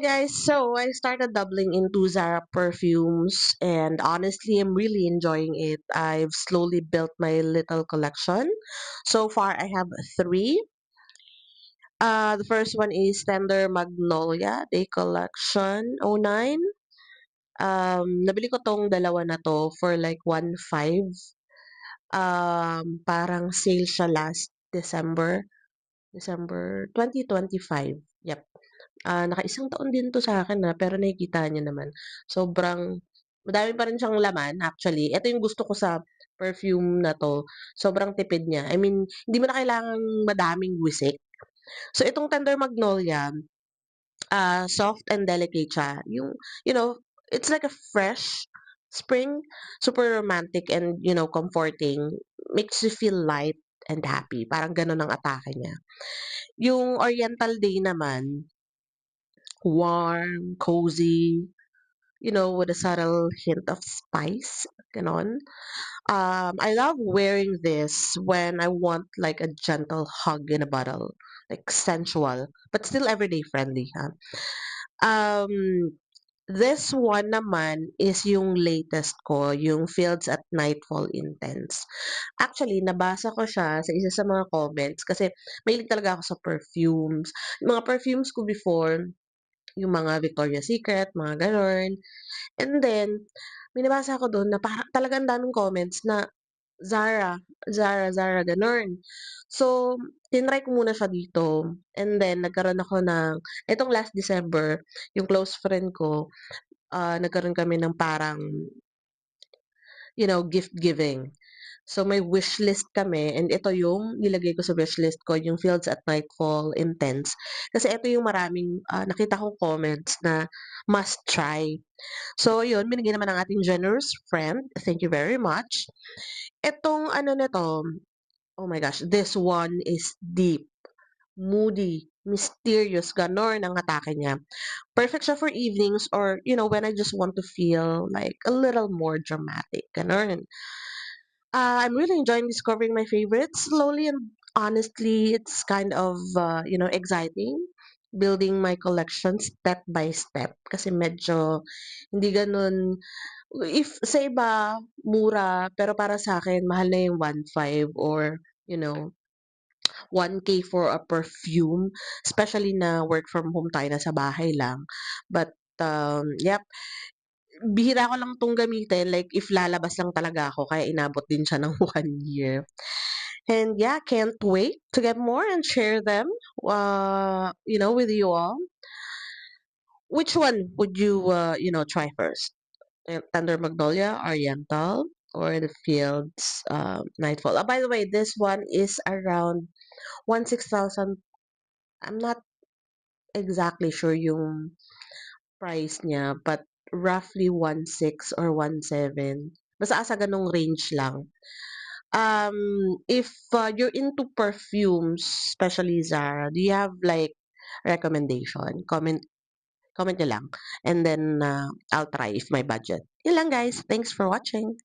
guys, so I started doubling into Zara perfumes and honestly I'm really enjoying it. I've slowly built my little collection. So far I have three. The first one is Tender Magnolia Day Collection '09. Nabili ko tong dalawa na to for like 1.5. Parang sale siya last December 2025. Yep. Nakaisang taon din 'to sa akin pero nakikita niyo naman, sobrang madami pa rin siyang laman actually. Ito yung gusto ko sa perfume na 'to, sobrang tipid niya. I mean, hindi mo na kailangang madaming wisik. So, itong Tender Magnolia, soft and delicate siya. It's like a fresh spring, super romantic and, comforting. Makes you feel light and happy. Parang gano'n ang atake niya. Yung Oriental Day naman, warm, cozy, with a subtle hint of spice, ganon. I love wearing this when I want like a gentle hug in a bottle, like sensual, but still everyday friendly, huh? Um, this one naman is yung latest ko, yung Fields at Nightfall Intense. Actually, nabasa ko siya sa isa sa mga comments kasi mahilig talaga ako sa perfumes. Yung mga perfumes ko before, yung mga Victoria's Secret, mga gano'n. And then, may nabasa ako dun na talagang daming comments na Zara, Zara, Zara, gano'n. So, tinry ko muna siya dito. And then, nagkaroon ako ng, itong last December, yung close friend ko, nagkaroon kami ng parang, gift giving. So, may wish list kami and ito yung nilagay ko sa wish list ko, yung Fields at Nightfall Intense. Kasi ito yung maraming nakita kong comments na must try. So, yun, binigay naman ng ating generous friend. Thank you very much. Itong ano na 'to, oh my gosh, this one is deep, moody, mysterious, gano'n ang atake niya. Perfect siya for evenings or, when I just want to feel like a little more dramatic, gano'n. I'm really enjoying discovering my favorites slowly and honestly, it's kind of, exciting building my collection step by step kasi medyo hindi gano'n. If sa iba mura, pero para sa akin mahal na yung 1.5 or, 1K for a perfume, especially na work from home tayo, nasa bahay lang. But, yep, bihira ko lang 'tong gamitin, like if lalabas lang talaga ako kaya inabot din siya ng 1 year. And yeah, can't wait to get more and share them, with you all. Which one would you, try first? Thunder Magnolia, Oriental, or the Fields, Nightfall? By the way, this one is around 16,000. I'm not exactly sure yung price niya, but roughly 1.6 or 1.7. Basta asa ganong range lang. If you're into perfumes, especially Zara, do you have like recommendation? Comment nyo lang. And then I'll try if my budget. Yun lang guys. Thanks for watching.